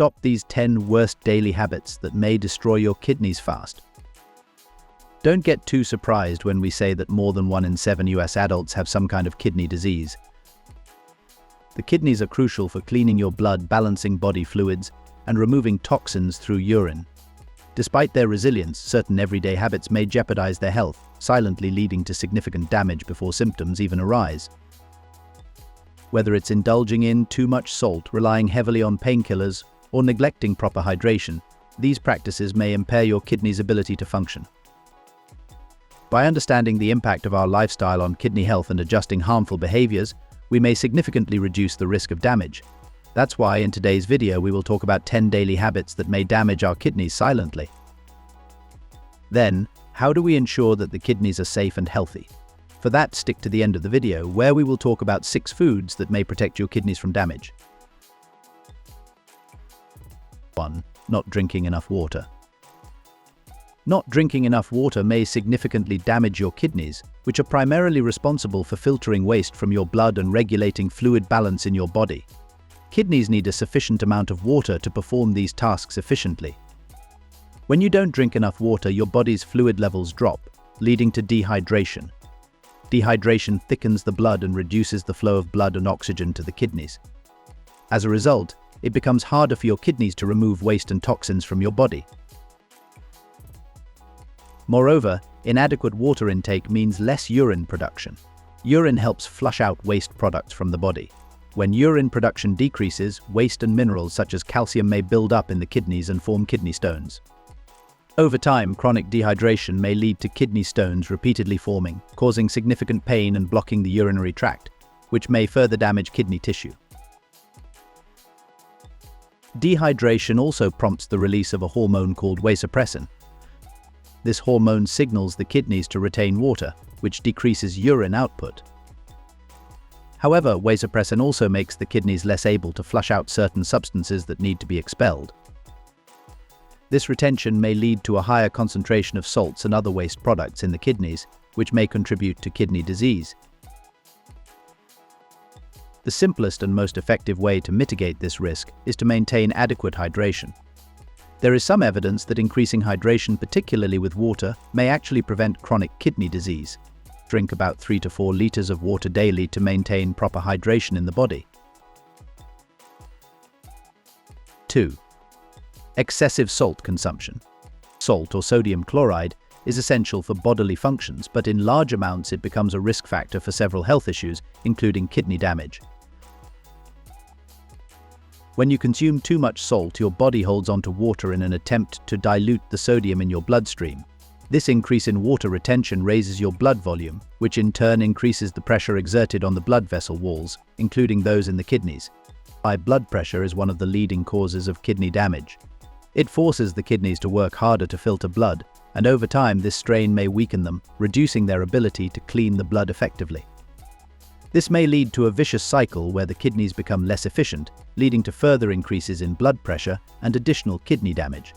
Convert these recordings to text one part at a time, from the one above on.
stop these 10 worst daily habits that may destroy your kidneys fast. Don't get too surprised when we say that more than 1 in 7 US adults have some kind of kidney disease. The kidneys are crucial for cleaning your blood, balancing body fluids, and removing toxins through urine. Despite their resilience, certain everyday habits may jeopardize their health, silently leading to significant damage before symptoms even arise. Whether it's indulging in too much salt, relying heavily on painkillers, or neglecting proper hydration, these practices may impair your kidney's ability to function. By understanding the impact of our lifestyle on kidney health and adjusting harmful behaviors, we may significantly reduce the risk of damage. That's why in today's video we will talk about 10 daily habits that may damage our kidneys silently. Then, how do we ensure that the kidneys are safe and healthy? For that, stick to the end of the video, where we will talk about 6 foods that may protect your kidneys from damage. 1. Not drinking enough water. Not drinking enough water may significantly damage your kidneys, which are primarily responsible for filtering waste from your blood and regulating fluid balance in your body. Kidneys need a sufficient amount of water to perform these tasks efficiently. When you don't drink enough water, your body's fluid levels drop, leading to dehydration. Dehydration thickens the blood and reduces the flow of blood and oxygen to the kidneys. As a result, it becomes harder for your kidneys to remove waste and toxins from your body. Moreover, inadequate water intake means less urine production. Urine helps flush out waste products from the body. When urine production decreases, waste and minerals such as calcium may build up in the kidneys and form kidney stones. Over time, chronic dehydration may lead to kidney stones repeatedly forming, causing significant pain and blocking the urinary tract, which may further damage kidney tissue. Dehydration also prompts the release of a hormone called vasopressin. This hormone signals the kidneys to retain water, which decreases urine output. However, vasopressin also makes the kidneys less able to flush out certain substances that need to be expelled. This retention may lead to a higher concentration of salts and other waste products in the kidneys, which may contribute to kidney disease. The simplest and most effective way to mitigate this risk is to maintain adequate hydration. There is some evidence that increasing hydration, particularly with water, may actually prevent chronic kidney disease. Drink about 3 to 4 liters of water daily to maintain proper hydration in the body. 2. Excessive salt consumption. Salt, or sodium chloride, is essential for bodily functions, but in large amounts it becomes a risk factor for several health issues, including kidney damage. When you consume too much salt, your body holds onto water in an attempt to dilute the sodium in your bloodstream. This increase in water retention raises your blood volume, which in turn increases the pressure exerted on the blood vessel walls, including those in the kidneys. High blood pressure is one of the leading causes of kidney damage. It forces the kidneys to work harder to filter blood, and over time this strain may weaken them, reducing their ability to clean the blood effectively. This may lead to a vicious cycle where the kidneys become less efficient, leading to further increases in blood pressure and additional kidney damage.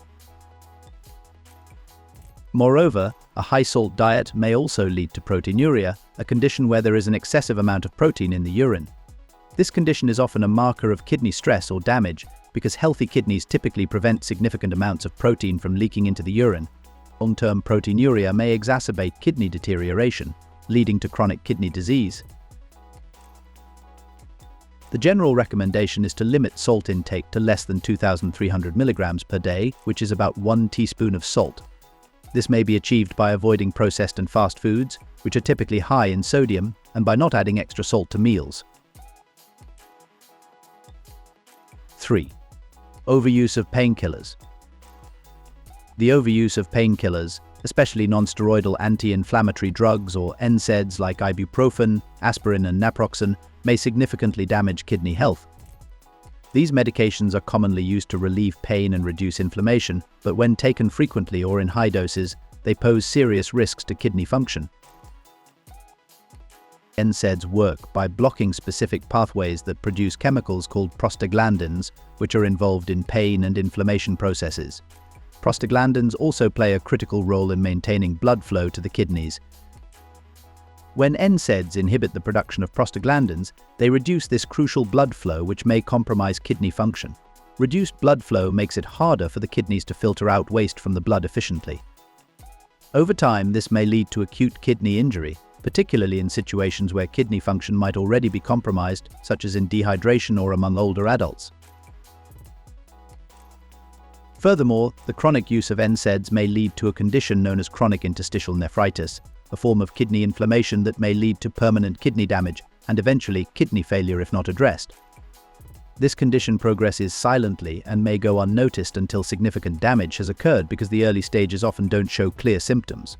Moreover, a high-salt diet may also lead to proteinuria, a condition where there is an excessive amount of protein in the urine. This condition is often a marker of kidney stress or damage because healthy kidneys typically prevent significant amounts of protein from leaking into the urine. Long-term proteinuria may exacerbate kidney deterioration, leading to chronic kidney disease. The general recommendation is to limit salt intake to less than 2,300 milligrams per day, which is about 1 teaspoon of salt. This may be achieved by avoiding processed and fast foods, which are typically high in sodium, and by not adding extra salt to meals. 3. Overuse of painkillers. The overuse of painkillers, especially non-steroidal anti-inflammatory drugs or NSAIDs like ibuprofen, aspirin and naproxen, may significantly damage kidney health. These medications are commonly used to relieve pain and reduce inflammation, but when taken frequently or in high doses, they pose serious risks to kidney function. NSAIDs work by blocking specific pathways that produce chemicals called prostaglandins, which are involved in pain and inflammation processes. Prostaglandins also play a critical role in maintaining blood flow to the kidneys. When NSAIDs inhibit the production of prostaglandins, they reduce this crucial blood flow, which may compromise kidney function. Reduced blood flow makes it harder for the kidneys to filter out waste from the blood efficiently. Over time, this may lead to acute kidney injury, particularly in situations where kidney function might already be compromised, such as in dehydration or among older adults. Furthermore, the chronic use of NSAIDs may lead to a condition known as chronic interstitial nephritis, a form of kidney inflammation that may lead to permanent kidney damage and eventually kidney failure if not addressed. This condition progresses silently and may go unnoticed until significant damage has occurred because the early stages often don't show clear symptoms.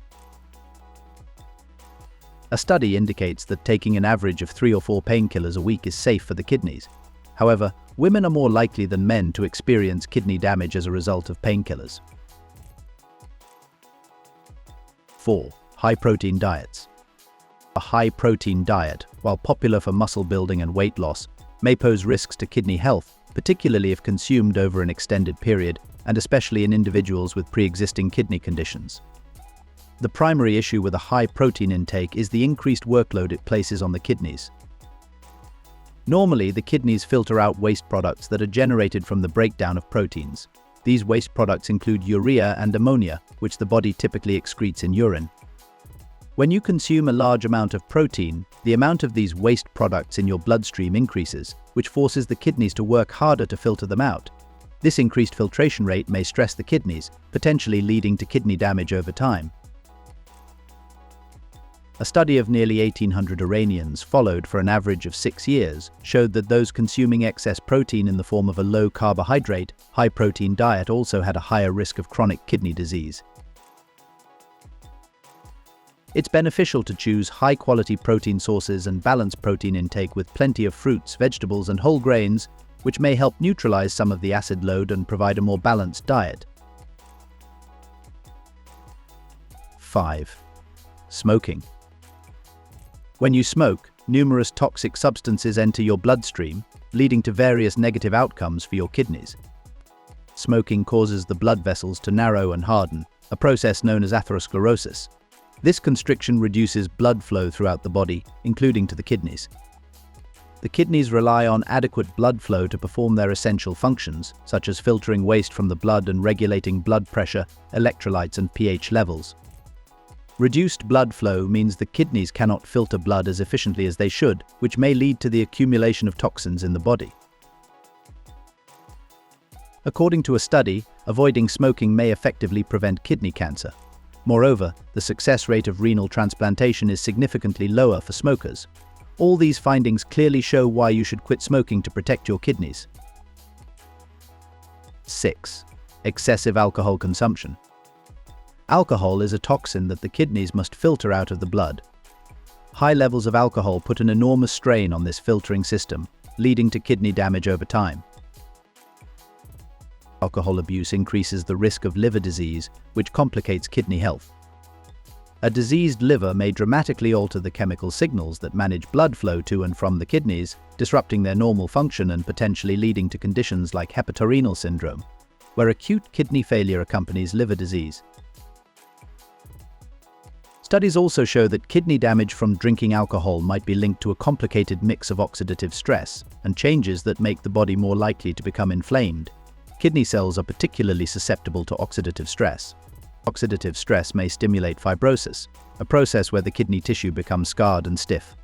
A study indicates that taking an average of 3 or 4 painkillers a week is safe for the kidneys. However, women are more likely than men to experience kidney damage as a result of painkillers. 4. High-protein diets. A high-protein diet, while popular for muscle building and weight loss, may pose risks to kidney health, particularly if consumed over an extended period, and especially in individuals with pre-existing kidney conditions. The primary issue with a high-protein intake is the increased workload it places on the kidneys. Normally, the kidneys filter out waste products that are generated from the breakdown of proteins. These waste products include urea and ammonia, which the body typically excretes in urine. When you consume a large amount of protein, the amount of these waste products in your bloodstream increases, which forces the kidneys to work harder to filter them out. This increased filtration rate may stress the kidneys, potentially leading to kidney damage over time. A study of nearly 1,800 Iranians, followed for an average of 6 years, showed that those consuming excess protein in the form of a low-carbohydrate, high-protein diet also had a higher risk of chronic kidney disease. It's beneficial to choose high-quality protein sources and balance protein intake with plenty of fruits, vegetables, and whole grains, which may help neutralize some of the acid load and provide a more balanced diet. 5. Smoking. When you smoke, numerous toxic substances enter your bloodstream, leading to various negative outcomes for your kidneys. Smoking causes the blood vessels to narrow and harden, a process known as atherosclerosis. This constriction reduces blood flow throughout the body, including to the kidneys. The kidneys rely on adequate blood flow to perform their essential functions, such as filtering waste from the blood and regulating blood pressure, electrolytes, and pH levels. Reduced blood flow means the kidneys cannot filter blood as efficiently as they should, which may lead to the accumulation of toxins in the body. According to a study, avoiding smoking may effectively prevent kidney cancer. Moreover, the success rate of renal transplantation is significantly lower for smokers. All these findings clearly show why you should quit smoking to protect your kidneys. 6. Excessive alcohol consumption. Alcohol is a toxin that the kidneys must filter out of the blood. High levels of alcohol put an enormous strain on this filtering system, leading to kidney damage over time. Alcohol abuse increases the risk of liver disease, which complicates kidney health. A diseased liver may dramatically alter the chemical signals that manage blood flow to and from the kidneys, disrupting their normal function and potentially leading to conditions like hepatorenal syndrome, where acute kidney failure accompanies liver disease. Studies also show that kidney damage from drinking alcohol might be linked to a complicated mix of oxidative stress and changes that make the body more likely to become inflamed. Kidney cells are particularly susceptible to oxidative stress. Oxidative stress may stimulate fibrosis, a process where the kidney tissue becomes scarred and stiff.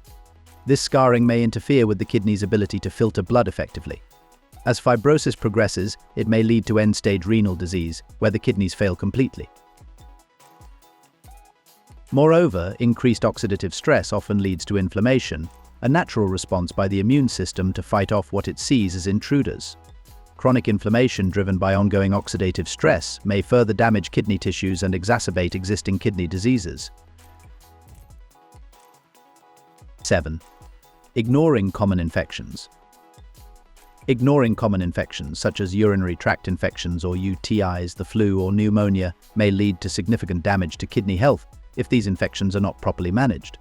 This scarring may interfere with the kidney's ability to filter blood effectively. As fibrosis progresses, it may lead to end-stage renal disease, where the kidneys fail completely. Moreover, increased oxidative stress often leads to inflammation, a natural response by the immune system to fight off what it sees as intruders. Chronic inflammation driven by ongoing oxidative stress may further damage kidney tissues and exacerbate existing kidney diseases. 7. Ignoring common infections. Ignoring common infections such as urinary tract infections or UTIs, the flu or pneumonia may lead to significant damage to kidney health if these infections are not properly managed.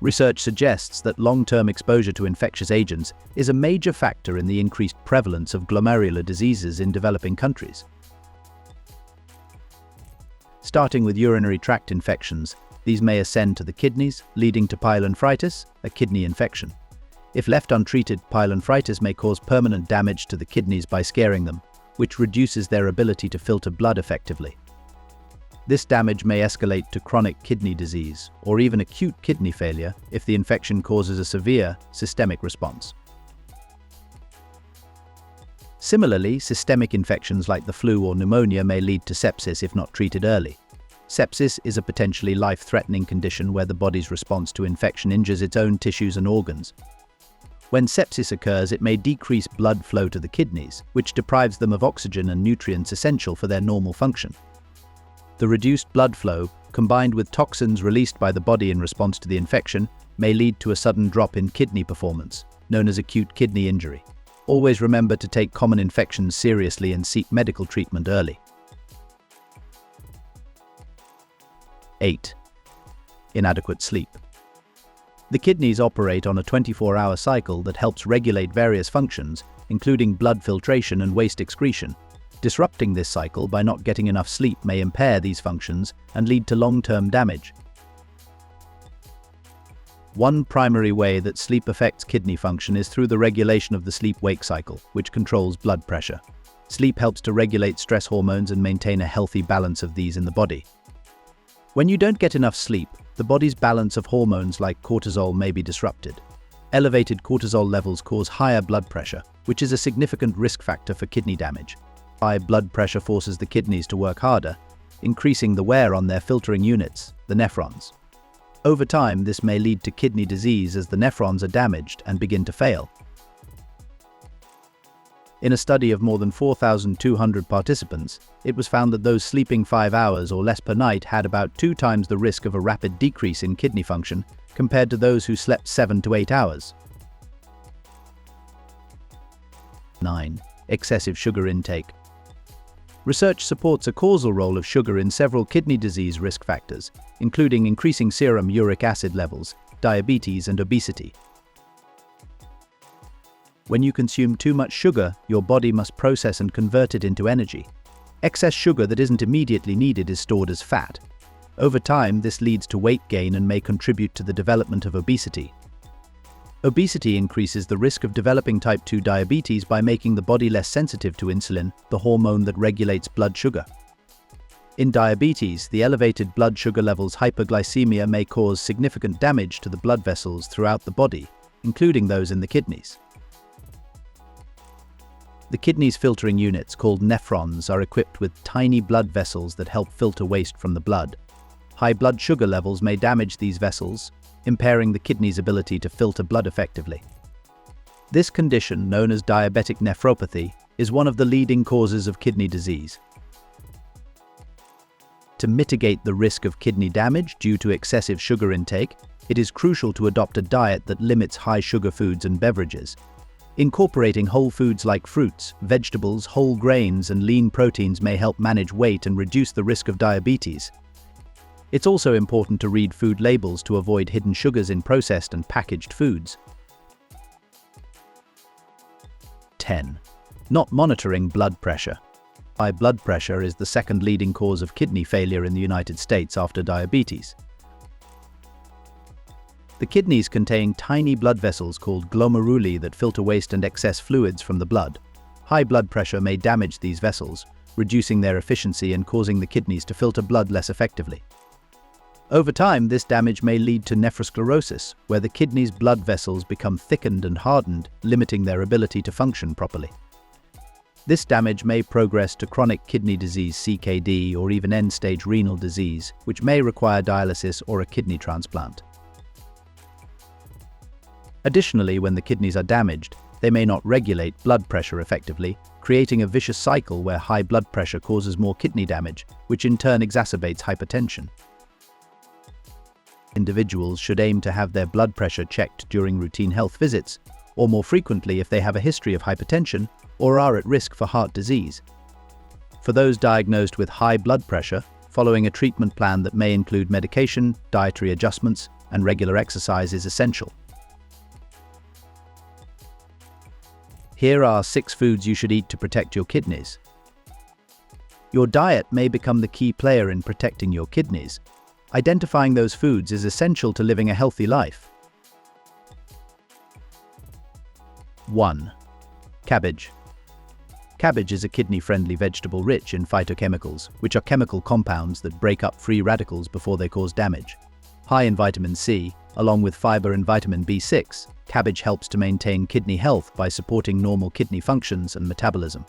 Research suggests that long-term exposure to infectious agents is a major factor in the increased prevalence of glomerular diseases in developing countries. Starting with urinary tract infections, these may ascend to the kidneys, leading to pyelonephritis, a kidney infection. If left untreated, pyelonephritis may cause permanent damage to the kidneys by scarring them, which reduces their ability to filter blood effectively. This damage may escalate to chronic kidney disease or even acute kidney failure if the infection causes a severe systemic response. Similarly, systemic infections like the flu or pneumonia may lead to sepsis if not treated early. Sepsis is a potentially life-threatening condition where the body's response to infection injures its own tissues and organs. When sepsis occurs, it may decrease blood flow to the kidneys, which deprives them of oxygen and nutrients essential for their normal function. The reduced blood flow, combined with toxins released by the body in response to the infection, may lead to a sudden drop in kidney performance, known as acute kidney injury. Always remember to take common infections seriously and seek medical treatment early. 8. Inadequate sleep. The kidneys operate on a 24-hour cycle that helps regulate various functions, including blood filtration and waste excretion. Disrupting this cycle by not getting enough sleep may impair these functions and lead to long-term damage. One primary way that sleep affects kidney function is through the regulation of the sleep-wake cycle, which controls blood pressure. Sleep helps to regulate stress hormones and maintain a healthy balance of these in the body. When you don't get enough sleep, the body's balance of hormones like cortisol may be disrupted. Elevated cortisol levels cause higher blood pressure, which is a significant risk factor for kidney damage. High blood pressure forces the kidneys to work harder, increasing the wear on their filtering units, the nephrons. Over time, this may lead to kidney disease as the nephrons are damaged and begin to fail. In a study of more than 4,200 participants, it was found that those sleeping 5 hours or less per night had about 2 times the risk of a rapid decrease in kidney function compared to those who slept 7 to 8 hours. 9. Excessive sugar intake. Research supports a causal role of sugar in several kidney disease risk factors, including increasing serum uric acid levels, diabetes, and obesity. When you consume too much sugar, your body must process and convert it into energy. Excess sugar that isn't immediately needed is stored as fat. Over time, this leads to weight gain and may contribute to the development of obesity. Obesity increases the risk of developing type 2 diabetes by making the body less sensitive to insulin, the hormone that regulates blood sugar. In diabetes, the elevated blood sugar levels hyperglycemia may cause significant damage to the blood vessels throughout the body, including those in the kidneys. The kidneys' filtering units, called nephrons, are equipped with tiny blood vessels that help filter waste from the blood. High blood sugar levels may damage these vessels, impairing the kidney's ability to filter blood effectively. This condition, known as diabetic nephropathy, is one of the leading causes of kidney disease. To mitigate the risk of kidney damage due to excessive sugar intake, it is crucial to adopt a diet that limits high-sugar foods and beverages. Incorporating whole foods like fruits, vegetables, whole grains, and lean proteins may help manage weight and reduce the risk of diabetes. It's also important to read food labels to avoid hidden sugars in processed and packaged foods. 10. Not monitoring blood pressure. High blood pressure is the second leading cause of kidney failure in the United States after diabetes. The kidneys contain tiny blood vessels called glomeruli that filter waste and excess fluids from the blood. High blood pressure may damage these vessels, reducing their efficiency and causing the kidneys to filter blood less effectively. Over time, this damage may lead to nephrosclerosis, where the kidney's blood vessels become thickened and hardened, limiting their ability to function properly. This damage may progress to chronic kidney disease (CKD) or even end-stage renal disease, which may require dialysis or a kidney transplant. Additionally, when the kidneys are damaged, they may not regulate blood pressure effectively, creating a vicious cycle where high blood pressure causes more kidney damage, which in turn exacerbates hypertension. Individuals should aim to have their blood pressure checked during routine health visits, or more frequently if they have a history of hypertension or are at risk for heart disease. For those diagnosed with high blood pressure, following a treatment plan that may include medication, dietary adjustments, and regular exercise is essential. Here are 6 foods you should eat to protect your kidneys. Your diet may become the key player in protecting your kidneys. Identifying those foods is essential to living a healthy life. 1. Cabbage. Cabbage is a kidney-friendly vegetable rich in phytochemicals, which are chemical compounds that break up free radicals before they cause damage. High in vitamin C, along with fiber and vitamin B6, cabbage helps to maintain kidney health by supporting normal kidney functions and metabolism.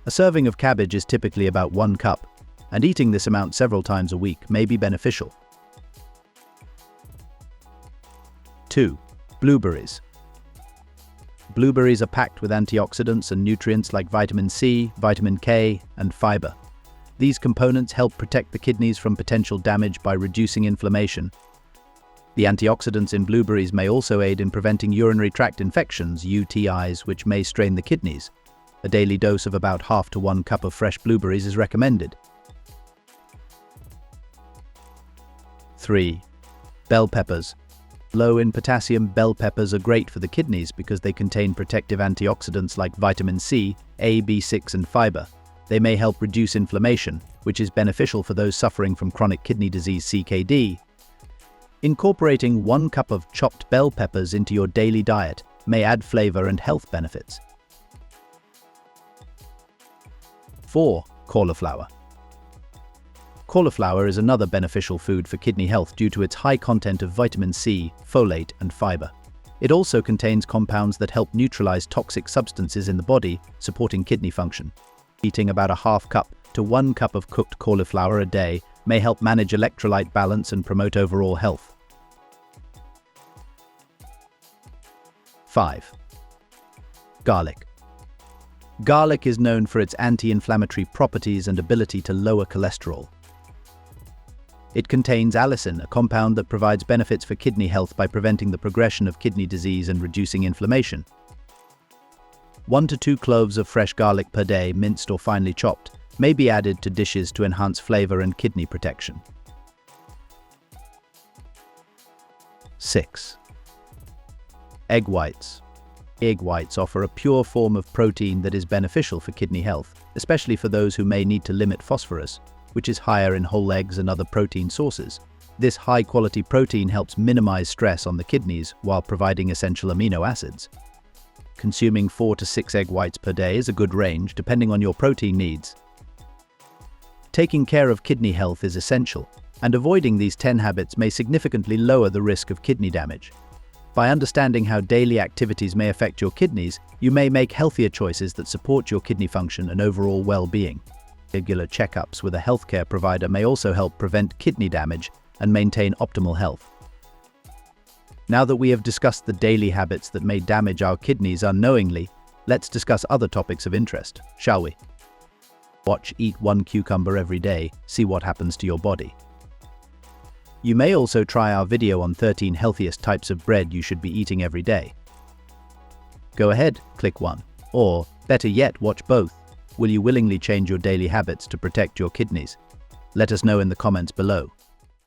A serving of cabbage is typically about 1 cup, and eating this amount several times a week may be beneficial. 2. Blueberries. Blueberries are packed with antioxidants and nutrients like vitamin C, vitamin K, and fiber. These components help protect the kidneys from potential damage by reducing inflammation. The antioxidants in blueberries may also aid in preventing urinary tract infections, UTIs, which may strain the kidneys. A daily dose of about half to 1 cup of fresh blueberries is recommended. 3. Bell peppers. Low in potassium, bell peppers are great for the kidneys because they contain protective antioxidants like vitamin C, A, B6, and fiber. They may help reduce inflammation, which is beneficial for those suffering from chronic kidney disease (CKD). Incorporating 1 cup of chopped bell peppers into your daily diet may add flavor and health benefits. 4. Cauliflower. Cauliflower is another beneficial food for kidney health due to its high content of vitamin C, folate, and fiber. It also contains compounds that help neutralize toxic substances in the body, supporting kidney function. Eating about a half cup to 1 cup of cooked cauliflower a day may help manage electrolyte balance and promote overall health. 5. Garlic. Garlic is known for its anti-inflammatory properties and ability to lower cholesterol. It contains allicin, a compound that provides benefits for kidney health by preventing the progression of kidney disease and reducing inflammation. 1 to 2 cloves of fresh garlic per day, minced or finely chopped, may be added to dishes to enhance flavor and kidney protection. 6. Egg whites. Egg whites offer a pure form of protein that is beneficial for kidney health, especially for those who may need to limit phosphorus, which is higher in whole eggs and other protein sources. This high-quality protein helps minimize stress on the kidneys while providing essential amino acids. Consuming 4 to 6 egg whites per day is a good range, depending on your protein needs. Taking care of kidney health is essential, and avoiding these 10 habits may significantly lower the risk of kidney damage. By understanding how daily activities may affect your kidneys, you may make healthier choices that support your kidney function and overall well-being. Regular checkups with a healthcare provider may also help prevent kidney damage and maintain optimal health. Now that we have discussed the daily habits that may damage our kidneys unknowingly, let's discuss other topics of interest, shall we? Watch Eat 1 Cucumber Every Day, see what happens to your body. You may also try our video on 13 healthiest types of bread you should be eating every day. Go ahead, click one. Or, better yet, watch both. Will you willingly change your daily habits to protect your kidneys? Let us know in the comments below.